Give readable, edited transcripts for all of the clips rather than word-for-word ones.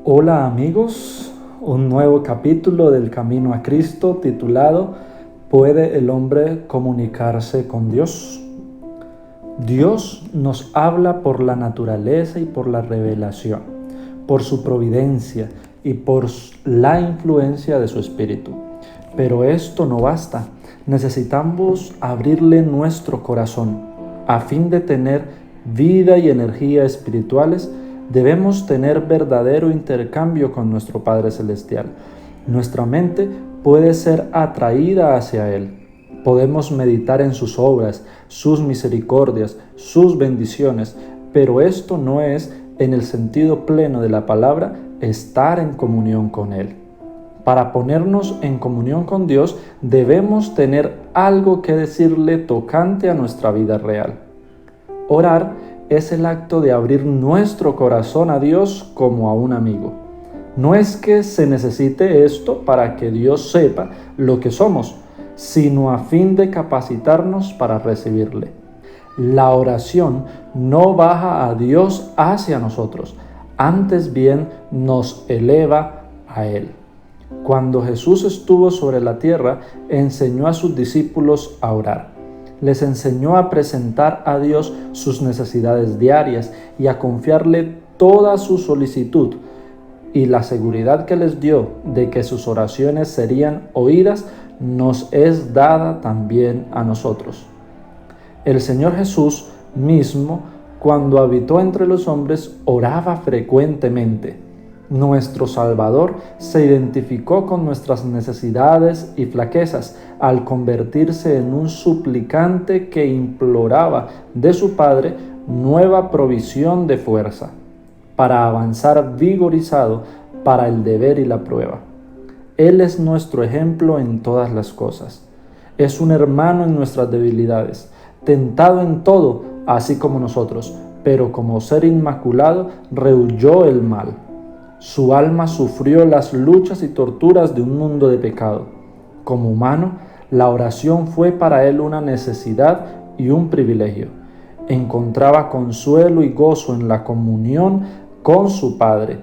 Hola amigos, un nuevo capítulo del Camino a Cristo titulado ¿Puede el hombre comunicarse con Dios? Dios nos habla por la naturaleza y por la revelación, por su providencia y por la influencia de su Espíritu. Pero esto no basta, necesitamos abrirle nuestro corazón. A fin de tener vida y energía espirituales, debemos tener verdadero intercambio con nuestro Padre Celestial. Nuestra mente puede ser atraída hacia Él. Podemos meditar en sus obras, sus misericordias, sus bendiciones, pero esto no es, en el sentido pleno de la palabra, estar en comunión con Él. Para ponernos en comunión con Dios, debemos tener algo que decirle tocante a nuestra vida real. Orar es el acto de abrir nuestro corazón a Dios como a un amigo. No es que se necesite esto para que Dios sepa lo que somos, sino a fin de capacitarnos para recibirle. La oración no baja a Dios hacia nosotros, antes bien nos eleva a Él. Cuando Jesús estuvo sobre la tierra, enseñó a sus discípulos a orar. Les enseñó a presentar a Dios sus necesidades diarias y a confiarle toda su solicitud, y la seguridad que les dio de que sus oraciones serían oídas nos es dada también a nosotros. El Señor Jesús mismo, cuando habitó entre los hombres, oraba frecuentemente. Nuestro Salvador se identificó con nuestras necesidades y flaquezas al convertirse en un suplicante que imploraba de su Padre nueva provisión de fuerza para avanzar vigorizado para el deber y la prueba. Él es nuestro ejemplo en todas las cosas. Es un hermano en nuestras debilidades, tentado en todo, así como nosotros, pero como ser inmaculado rehuyó el mal. Su alma sufrió las luchas y torturas de un mundo de pecado. Como humano, la oración fue para él una necesidad y un privilegio. Encontraba consuelo y gozo en la comunión con su Padre.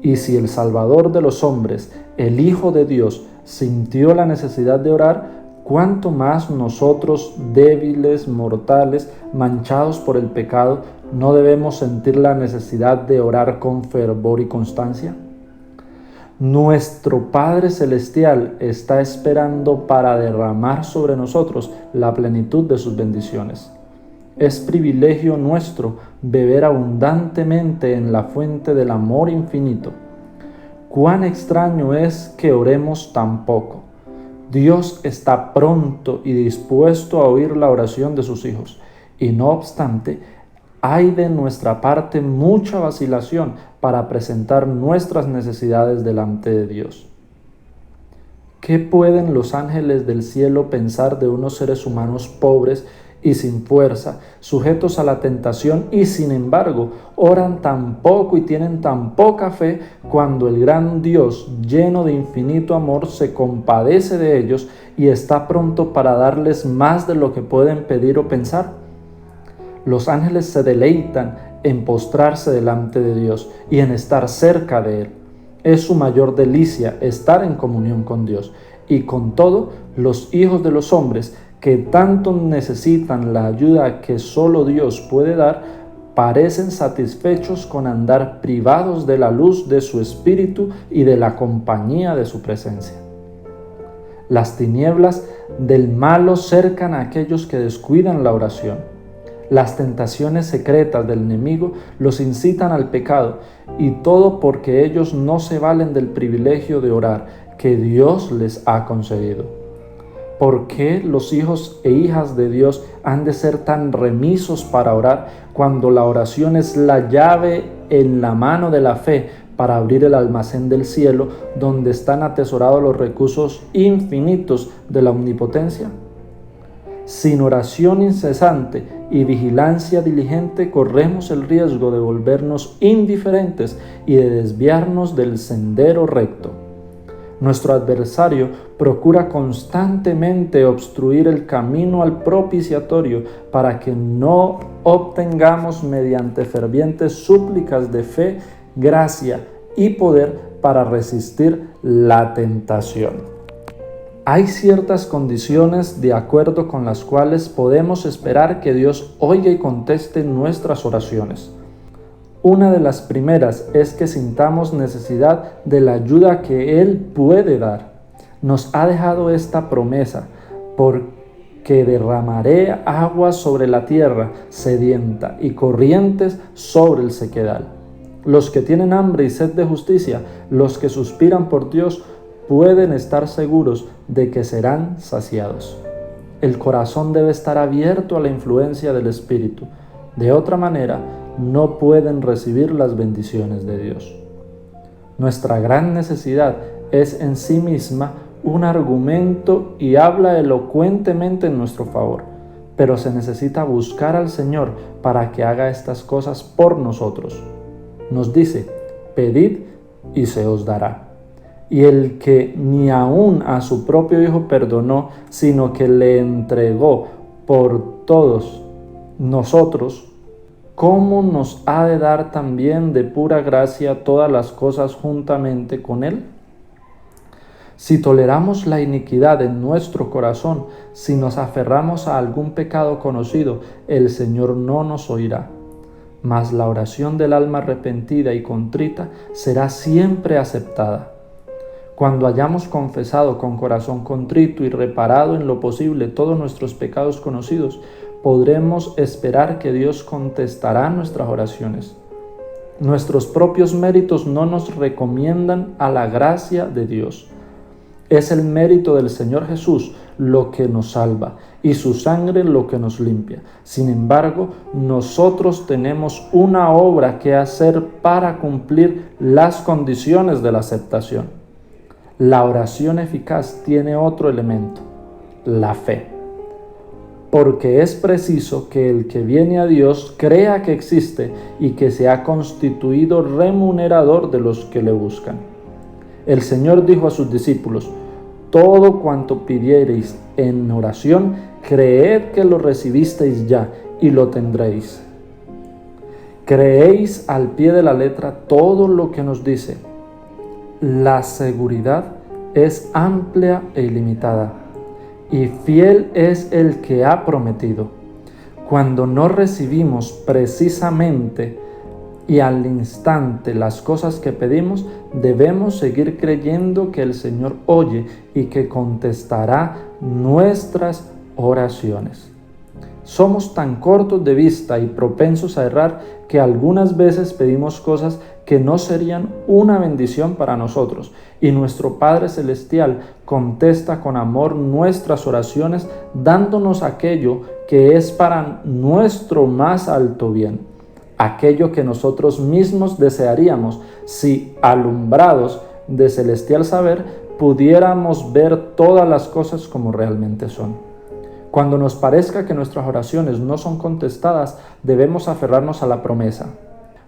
Y si el Salvador de los hombres, el Hijo de Dios, sintió la necesidad de orar, ¿cuánto más nosotros, débiles, mortales, manchados por el pecado, no debemos sentir la necesidad de orar con fervor y constancia? Nuestro Padre Celestial está esperando para derramar sobre nosotros la plenitud de sus bendiciones. Es privilegio nuestro beber abundantemente en la fuente del amor infinito. Cuán extraño es que oremos tan poco. Dios está pronto y dispuesto a oír la oración de sus hijos, y no obstante, hay de nuestra parte mucha vacilación para presentar nuestras necesidades delante de Dios. ¿Qué pueden los ángeles del cielo pensar de unos seres humanos pobres y sin fuerza, sujetos a la tentación, y sin embargo oran tan poco y tienen tan poca fe, cuando el gran Dios, lleno de infinito amor, se compadece de ellos y está pronto para darles más de lo que pueden pedir o pensar? Los ángeles se deleitan en postrarse delante de Dios y en estar cerca de Él. Es su mayor delicia estar en comunión con Dios, y con todo, los hijos de los hombres, que tanto necesitan la ayuda que solo Dios puede dar, parecen satisfechos con andar privados de la luz de su Espíritu y de la compañía de su presencia. Las tinieblas del malo cercan a aquellos que descuidan la oración. Las tentaciones secretas del enemigo los incitan al pecado, y todo porque ellos no se valen del privilegio de orar que Dios les ha concedido. ¿Por qué los hijos e hijas de Dios han de ser tan remisos para orar, cuando la oración es la llave en la mano de la fe para abrir el almacén del cielo, donde están atesorados los recursos infinitos de la omnipotencia? Sin oración incesante y vigilancia diligente, corremos el riesgo de volvernos indiferentes y de desviarnos del sendero recto. Nuestro adversario procura constantemente obstruir el camino al propiciatorio para que no obtengamos mediante fervientes súplicas de fe, gracia y poder para resistir la tentación. Hay ciertas condiciones de acuerdo con las cuales podemos esperar que Dios oiga y conteste nuestras oraciones. Una de las primeras es que sintamos necesidad de la ayuda que Él puede dar. Nos ha dejado esta promesa, porque derramaré aguas sobre la tierra sedienta y corrientes sobre el sequedal. Los que tienen hambre y sed de justicia, los que suspiran por Dios, pueden estar seguros de que serán saciados. El corazón debe estar abierto a la influencia del Espíritu. De otra manera, no pueden recibir las bendiciones de Dios. Nuestra gran necesidad es en sí misma un argumento y habla elocuentemente en nuestro favor, pero se necesita buscar al Señor para que haga estas cosas por nosotros. Nos dice: pedid y se os dará. Y el que ni aun a su propio Hijo perdonó, sino que le entregó por todos nosotros, ¿cómo nos ha de dar también de pura gracia todas las cosas juntamente con Él? Si toleramos la iniquidad en nuestro corazón, si nos aferramos a algún pecado conocido, el Señor no nos oirá. Mas la oración del alma arrepentida y contrita será siempre aceptada. Cuando hayamos confesado con corazón contrito y reparado en lo posible todos nuestros pecados conocidos, podremos esperar que Dios contestará nuestras oraciones. Nuestros propios méritos no nos recomiendan a la gracia de Dios. Es el mérito del Señor Jesús lo que nos salva y su sangre lo que nos limpia. Sin embargo, nosotros tenemos una obra que hacer para cumplir las condiciones de la aceptación. La oración eficaz tiene otro elemento: la fe. Porque es preciso que el que viene a Dios crea que existe y que se ha constituido remunerador de los que le buscan. El Señor dijo a sus discípulos: todo cuanto pidiereis en oración, creed que lo recibisteis ya y lo tendréis. Creéis al pie de la letra todo lo que nos dice. La seguridad es amplia e ilimitada, y fiel es el que ha prometido. Cuando no recibimos precisamente y al instante las cosas que pedimos, debemos seguir creyendo que el Señor oye y que contestará nuestras oraciones. Somos tan cortos de vista y propensos a errar que algunas veces pedimos cosas que no serían una bendición para nosotros, y nuestro Padre Celestial contesta con amor nuestras oraciones, dándonos aquello que es para nuestro más alto bien, aquello que nosotros mismos desearíamos si, alumbrados de celestial saber, pudiéramos ver todas las cosas como realmente son. Cuando nos parezca que nuestras oraciones no son contestadas, debemos aferrarnos a la promesa,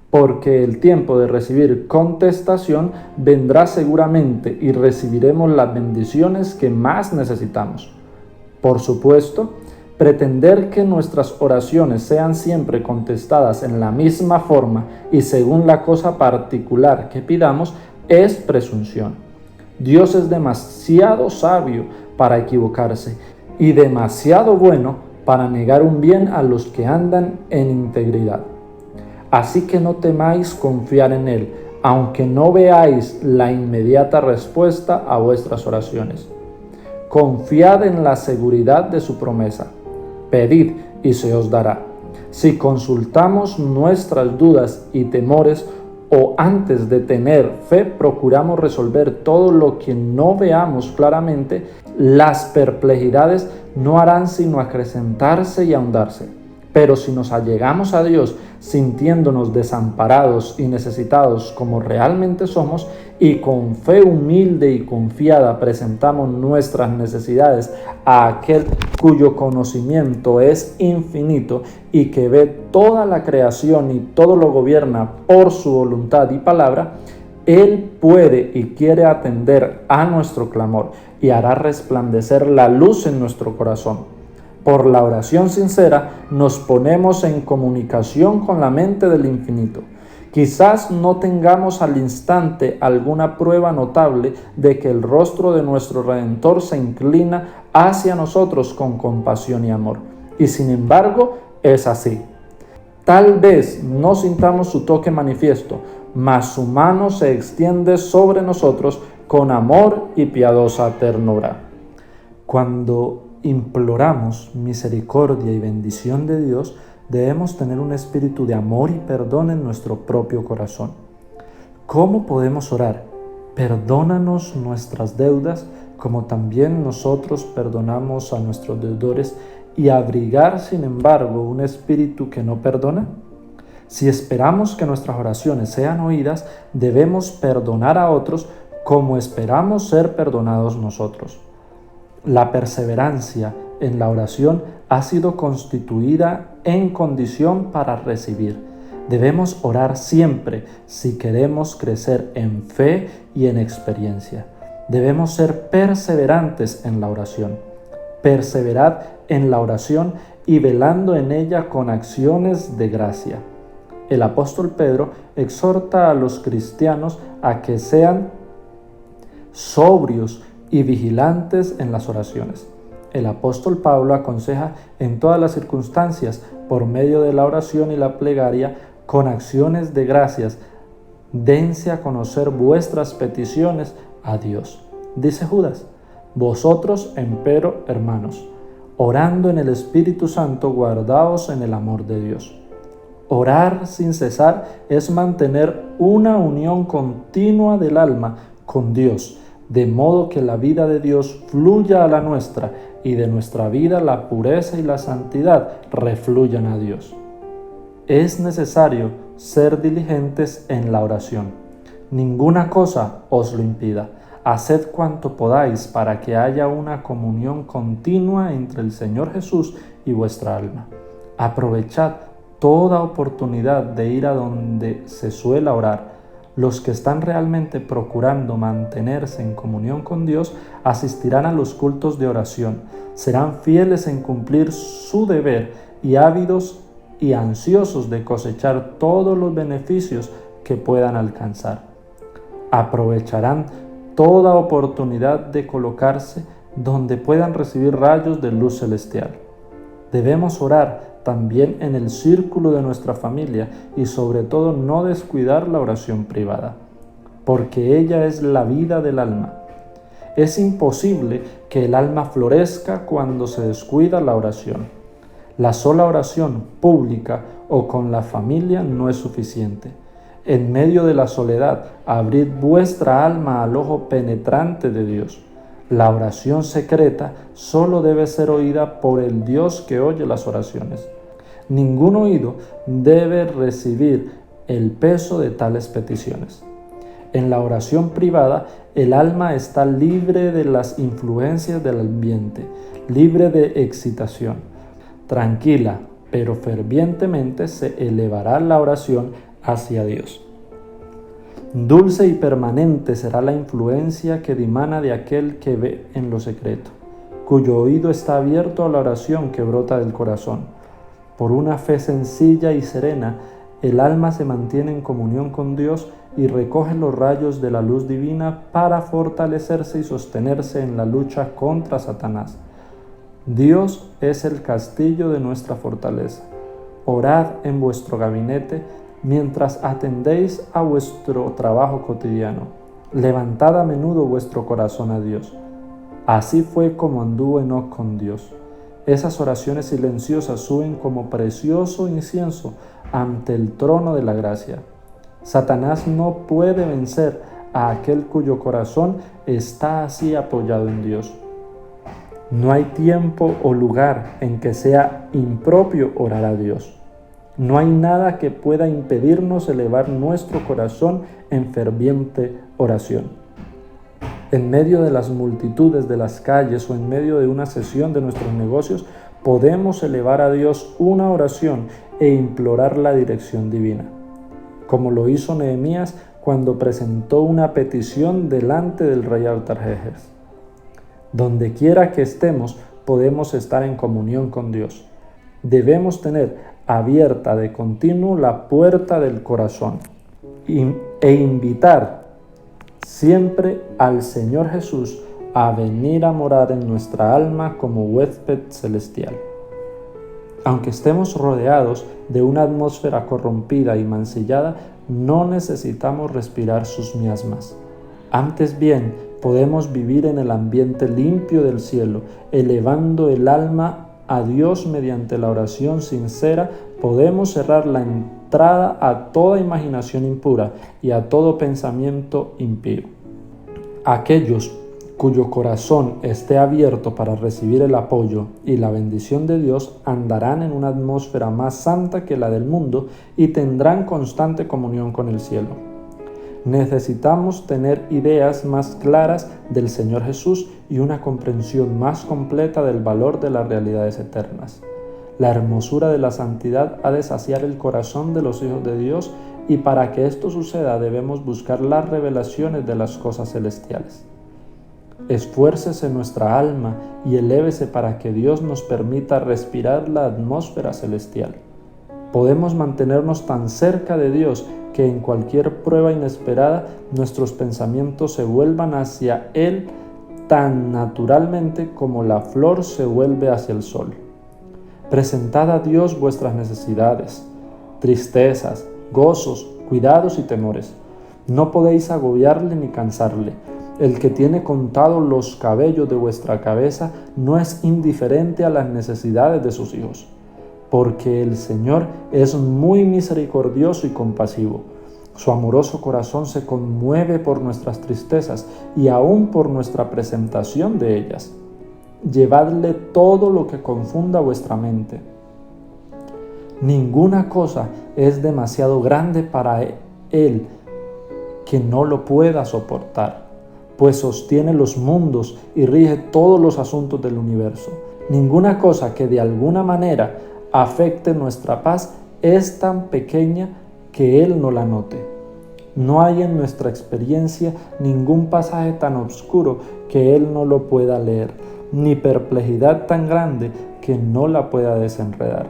porque el tiempo de recibir contestación vendrá seguramente y recibiremos las bendiciones que más necesitamos. Por supuesto, pretender que nuestras oraciones sean siempre contestadas en la misma forma y según la cosa particular que pidamos es presunción. Dios es demasiado sabio para equivocarse y demasiado bueno para negar un bien a los que andan en integridad. Así que no temáis confiar en Él, aunque no veáis la inmediata respuesta a vuestras oraciones. Confiad en la seguridad de su promesa. Pedid y se os dará. Si consultamos nuestras dudas y temores, o antes de tener fe procuramos resolver todo lo que no veamos claramente, las perplejidades no harán sino acrecentarse y ahondarse. Pero si nos allegamos a Dios sintiéndonos desamparados y necesitados como realmente somos, y con fe humilde y confiada presentamos nuestras necesidades a aquel cuyo conocimiento es infinito y que ve toda la creación y todo lo gobierna por su voluntad y palabra, Él puede y quiere atender a nuestro clamor y hará resplandecer la luz en nuestro corazón. Por la oración sincera nos ponemos en comunicación con la mente del infinito, Quizás no tengamos al instante alguna prueba notable de que el rostro de nuestro Redentor se inclina hacia nosotros con compasión y amor. Y sin embargo, es así. Tal vez no sintamos su toque manifiesto, mas su mano se extiende sobre nosotros con amor y piadosa ternura. Cuando imploramos misericordia y bendición de Dios, debemos tener un espíritu de amor y perdón en nuestro propio corazón. ¿Cómo podemos orar? Perdónanos nuestras deudas, como también nosotros perdonamos a nuestros deudores, y abrigar, sin embargo, un espíritu que no perdona. Si esperamos que nuestras oraciones sean oídas, debemos perdonar a otros como esperamos ser perdonados nosotros. La perseverancia en la oración ha sido constituida en condición para recibir. Debemos orar siempre si queremos crecer en fe y en experiencia. Debemos ser perseverantes en la oración. Perseverad en la oración y velando en ella con acciones de gracia. El apóstol Pedro exhorta a los cristianos a que sean sobrios y vigilantes en las oraciones. El apóstol Pablo aconseja en todas las circunstancias, por medio de la oración y la plegaria, con acciones de gracias, dense a conocer vuestras peticiones a Dios. Dice Judas: vosotros, empero, hermanos, orando en el Espíritu Santo, guardaos en el amor de Dios. Orar sin cesar es mantener una unión continua del alma con Dios, de modo que la vida de Dios fluya a la nuestra y de nuestra vida la pureza y la santidad refluyan a Dios. Es necesario ser diligentes en la oración. Ninguna cosa os lo impida. Haced cuanto podáis para que haya una comunión continua entre el Señor Jesús y vuestra alma. Aprovechad toda oportunidad de ir a donde se suele orar. Los que están realmente procurando mantenerse en comunión con Dios asistirán a los cultos de oración, serán fieles en cumplir su deber y ávidos y ansiosos de cosechar todos los beneficios que puedan alcanzar. Aprovecharán toda oportunidad de colocarse donde puedan recibir rayos de luz celestial. Debemos orar también en el círculo de nuestra familia y sobre todo no descuidar la oración privada, porque ella es la vida del alma. Es imposible que el alma florezca cuando se descuida la oración. La sola oración pública o con la familia no es suficiente. En medio de la soledad, abrid vuestra alma al ojo penetrante de Dios. La oración secreta solo debe ser oída por el Dios que oye las oraciones. Ningún oído debe recibir el peso de tales peticiones. En la oración privada, el alma está libre de las influencias del ambiente, libre de excitación. Tranquila, pero fervientemente se elevará la oración hacia Dios. Dulce y permanente será la influencia que dimana de aquel que ve en lo secreto, cuyo oído está abierto a la oración que brota del corazón. Por una fe sencilla y serena, el alma se mantiene en comunión con Dios y recoge los rayos de la luz divina para fortalecerse y sostenerse en la lucha contra Satanás. Dios es el castillo de nuestra fortaleza. Orad en vuestro gabinete mientras atendéis a vuestro trabajo cotidiano. Levantad a menudo vuestro corazón a Dios. Así fue como anduvo Enoc con Dios. Esas oraciones silenciosas suben como precioso incienso ante el trono de la gracia. Satanás no puede vencer a aquel cuyo corazón está así apoyado en Dios. No hay tiempo o lugar en que sea impropio orar a Dios. No hay nada que pueda impedirnos elevar nuestro corazón en ferviente oración. En medio de las multitudes de las calles o en medio de una sesión de nuestros negocios, podemos elevar a Dios una oración e implorar la dirección divina, como lo hizo Nehemías cuando presentó una petición delante del rey Artajerjes. Donde quiera que estemos, podemos estar en comunión con Dios. Debemos tener abierta de continuo la puerta del corazón. e invitar siempre al Señor Jesús a venir a morar en nuestra alma como huésped celestial. Aunque estemos rodeados de una atmósfera corrompida y mancillada, no necesitamos respirar sus miasmas. Antes bien, podemos vivir en el ambiente limpio del cielo, elevando el alma a Dios mediante la oración sincera. Podemos cerrar la entrada a toda imaginación impura y a todo pensamiento impío. Aquellos cuyo corazón esté abierto para recibir el apoyo y la bendición de Dios andarán en una atmósfera más santa que la del mundo y tendrán constante comunión con el cielo. Necesitamos tener ideas más claras del Señor Jesús y una comprensión más completa del valor de las realidades eternas. La hermosura de la santidad ha de saciar el corazón de los hijos de Dios, y para que esto suceda debemos buscar las revelaciones de las cosas celestiales. Esfuércese nuestra alma y elévese para que Dios nos permita respirar la atmósfera celestial. Podemos mantenernos tan cerca de Dios que en cualquier prueba inesperada nuestros pensamientos se vuelvan hacia Él tan naturalmente como la flor se vuelve hacia el sol. Presentad a Dios vuestras necesidades, tristezas, gozos, cuidados y temores. No podéis agobiarle ni cansarle. El que tiene contados los cabellos de vuestra cabeza no es indiferente a las necesidades de sus hijos, porque el Señor es muy misericordioso y compasivo. Su amoroso corazón se conmueve por nuestras tristezas y aún por nuestra presentación de ellas. Llevadle todo lo que confunda vuestra mente. Ninguna cosa es demasiado grande para Él que no lo pueda soportar, pues sostiene los mundos y rige todos los asuntos del universo. Ninguna cosa que de alguna manera afecte nuestra paz es tan pequeña que Él no la note. No hay en nuestra experiencia ningún pasaje tan oscuro que Él no lo pueda leer, ni perplejidad tan grande que no la pueda desenredar.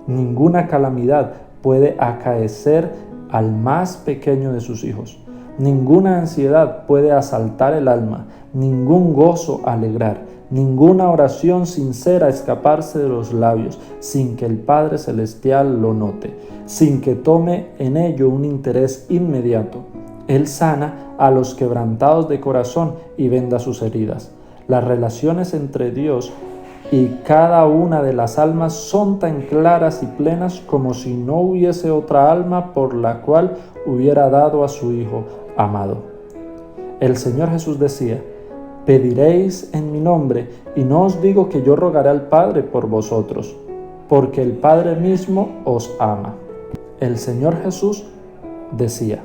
Ninguna calamidad puede acaecer al más pequeño de sus hijos. Ninguna ansiedad puede asaltar el alma, ningún gozo alegrar, ninguna oración sincera escaparse de los labios sin que el Padre Celestial lo note, sin que tome en ello un interés inmediato. Él sana a los quebrantados de corazón y venda sus heridas. Las relaciones entre Dios y cada una de las almas son tan claras y plenas como si no hubiese otra alma por la cual hubiera dado a su Hijo amado. El Señor Jesús decía: pediréis en mi nombre, y no os digo que yo rogaré al Padre por vosotros, porque el Padre mismo os ama. El Señor Jesús decía: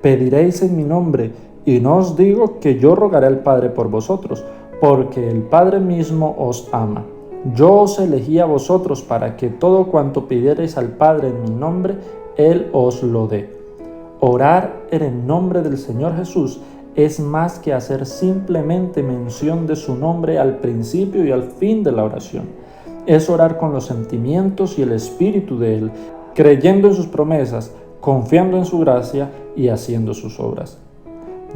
pediréis en mi nombre, y no os digo que yo rogaré al Padre por vosotros, porque el Padre mismo os ama. Yo os elegí a vosotros para que todo cuanto pidiereis al Padre en mi nombre, Él os lo dé. Orar en el nombre del Señor Jesús es más que hacer simplemente mención de su nombre al principio y al fin de la oración. Es orar con los sentimientos y el espíritu de Él, creyendo en sus promesas, confiando en su gracia y haciendo sus obras.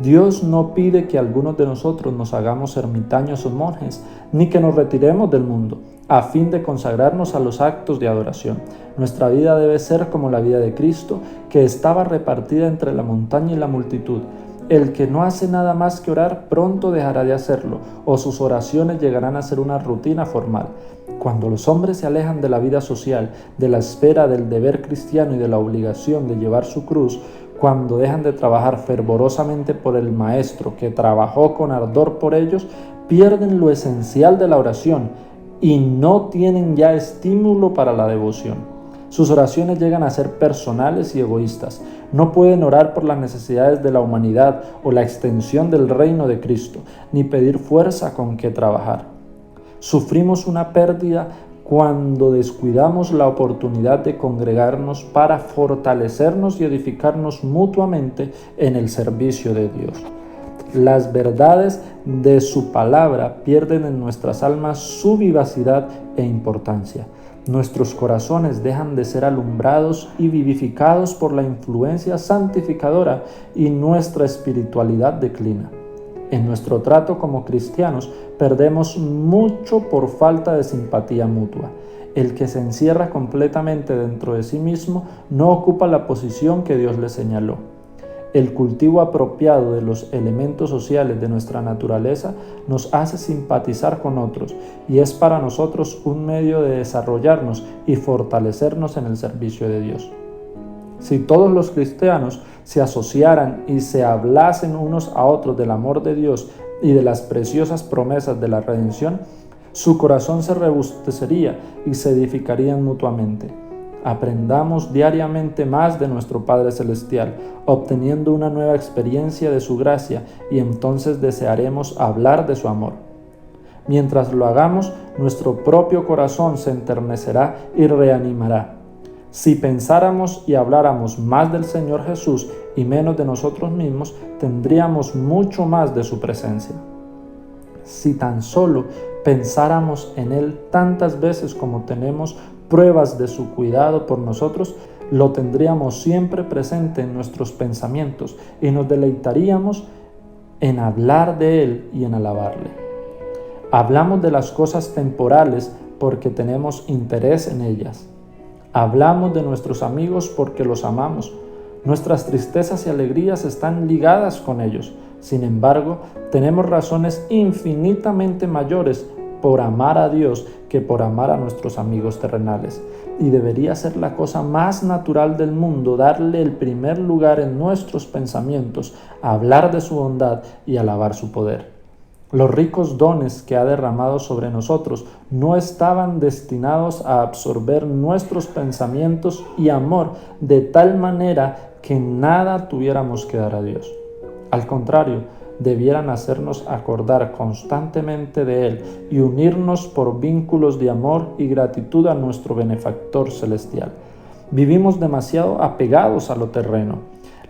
Dios no pide que algunos de nosotros nos hagamos ermitaños o monjes, ni que nos retiremos del mundo, a fin de consagrarnos a los actos de adoración. Nuestra vida debe ser como la vida de Cristo, que estaba repartida entre la montaña y la multitud. El que no hace nada más que orar, pronto dejará de hacerlo, o sus oraciones llegarán a ser una rutina formal. Cuando los hombres se alejan de la vida social, de la esfera del deber cristiano y de la obligación de llevar su cruz, cuando dejan de trabajar fervorosamente por el Maestro que trabajó con ardor por ellos, pierden lo esencial de la oración y no tienen ya estímulo para la devoción. Sus oraciones llegan a ser personales y egoístas. No pueden orar por las necesidades de la humanidad o la extensión del reino de Cristo, ni pedir fuerza con que trabajar. Sufrimos una pérdida cuando descuidamos la oportunidad de congregarnos para fortalecernos y edificarnos mutuamente en el servicio de Dios. Las verdades de su palabra pierden en nuestras almas su vivacidad e importancia. Nuestros corazones dejan de ser alumbrados y vivificados por la influencia santificadora y nuestra espiritualidad declina. En nuestro trato como cristianos perdemos mucho por falta de simpatía mutua. El que se encierra completamente dentro de sí mismo no ocupa la posición que Dios le señaló. El cultivo apropiado de los elementos sociales de nuestra naturaleza nos hace simpatizar con otros y es para nosotros un medio de desarrollarnos y fortalecernos en el servicio de Dios. Si todos los cristianos se asociaran y se hablasen unos a otros del amor de Dios y de las preciosas promesas de la redención, su corazón se robustecería y se edificarían mutuamente. Aprendamos diariamente más de nuestro Padre Celestial, obteniendo una nueva experiencia de su gracia, y entonces desearemos hablar de su amor. Mientras lo hagamos, nuestro propio corazón se enternecerá y reanimará. Si pensáramos y habláramos más del Señor Jesús y menos de nosotros mismos, tendríamos mucho más de su presencia. Si tan solo pensáramos en Él tantas veces como tenemos pruebas de su cuidado por nosotros, lo tendríamos siempre presente en nuestros pensamientos y nos deleitaríamos en hablar de Él y en alabarle. Hablamos de las cosas temporales porque tenemos interés en ellas. Hablamos de nuestros amigos porque los amamos. Nuestras tristezas y alegrías están ligadas con ellos. Sin embargo, tenemos razones infinitamente mayores por amar a Dios que por amar a nuestros amigos terrenales. Y debería ser la cosa más natural del mundo darle el primer lugar en nuestros pensamientos, hablar de su bondad y alabar su poder. Los ricos dones que ha derramado sobre nosotros no estaban destinados a absorber nuestros pensamientos y amor de tal manera que nada tuviéramos que dar a Dios. Al contrario, debieran hacernos acordar constantemente de Él y unirnos por vínculos de amor y gratitud a nuestro benefactor celestial. Vivimos demasiado apegados a lo terreno.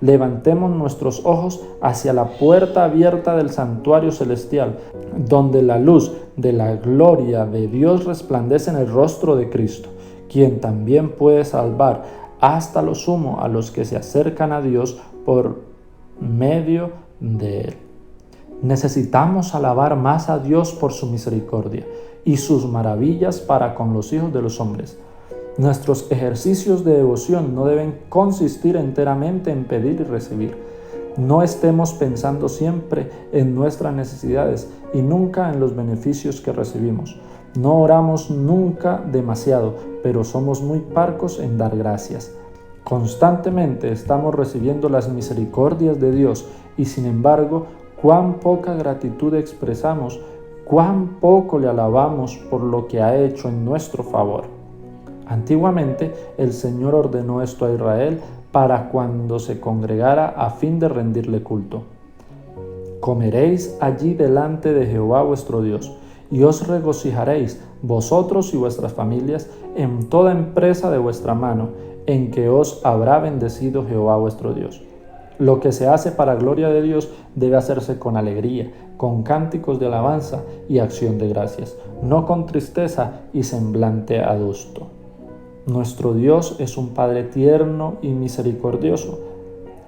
Levantemos nuestros ojos hacia la puerta abierta del santuario celestial, donde la luz de la gloria de Dios resplandece en el rostro de Cristo, quien también puede salvar hasta lo sumo a los que se acercan a Dios por medio de Él. Necesitamos alabar más a Dios por su misericordia y sus maravillas para con los hijos de los hombres. Nuestros ejercicios de devoción no deben consistir enteramente en pedir y recibir. No estemos pensando siempre en nuestras necesidades y nunca en los beneficios que recibimos. No oramos nunca demasiado, pero somos muy parcos en dar gracias. Constantemente estamos recibiendo las misericordias de Dios y sin embargo, cuán poca gratitud expresamos, cuán poco le alabamos por lo que ha hecho en nuestro favor. Antiguamente, el Señor ordenó esto a Israel para cuando se congregara a fin de rendirle culto. Comeréis allí delante de Jehová vuestro Dios, y os regocijaréis, vosotros y vuestras familias, en toda empresa de vuestra mano, en que os habrá bendecido Jehová vuestro Dios. Lo que se hace para gloria de Dios debe hacerse con alegría, con cánticos de alabanza y acción de gracias, no con tristeza y semblante adusto. Nuestro Dios es un Padre tierno y misericordioso.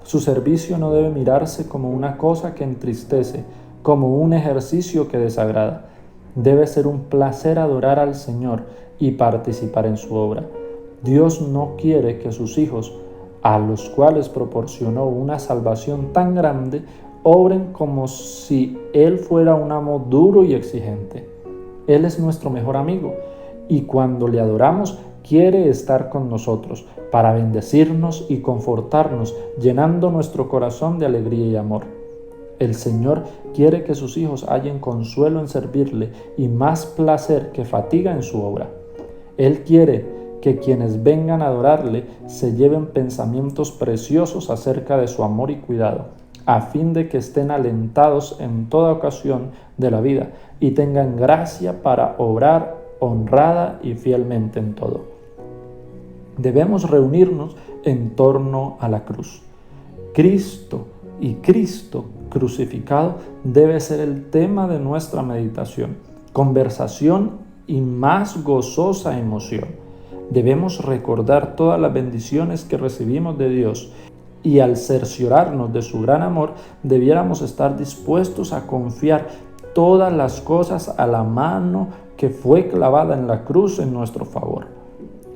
Su servicio no debe mirarse como una cosa que entristece, como un ejercicio que desagrada. Debe ser un placer adorar al Señor y participar en su obra. Dios no quiere que sus hijos, a los cuales proporcionó una salvación tan grande, obren como si Él fuera un amo duro y exigente. Él es nuestro mejor amigo y cuando le adoramos, quiere estar con nosotros para bendecirnos y confortarnos, llenando nuestro corazón de alegría y amor. El Señor quiere que sus hijos hallen consuelo en servirle y más placer que fatiga en su obra. Él quiere que quienes vengan a adorarle se lleven pensamientos preciosos acerca de su amor y cuidado, a fin de que estén alentados en toda ocasión de la vida y tengan gracia para obrar honrada y fielmente en todo. Debemos reunirnos en torno a la cruz. Cristo y Cristo crucificado debe ser el tema de nuestra meditación, conversación y más gozosa emoción. Debemos recordar todas las bendiciones que recibimos de Dios y al cerciorarnos de su gran amor, debiéramos estar dispuestos a confiar todas las cosas a la mano que fue clavada en la cruz en nuestro favor.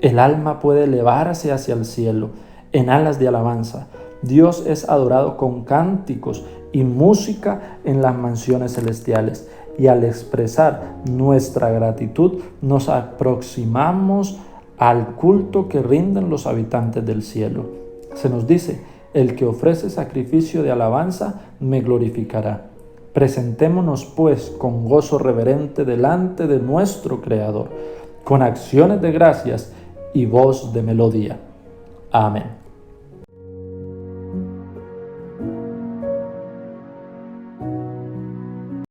El alma puede elevarse hacia el cielo en alas de alabanza. Dios es adorado con cánticos y música en las mansiones celestiales. Y al expresar nuestra gratitud, nos aproximamos al culto que rinden los habitantes del cielo. Se nos dice: el que ofrece sacrificio de alabanza me glorificará. Presentémonos pues con gozo reverente delante de nuestro Creador, con acciones de gracias y voz de melodía. Amén.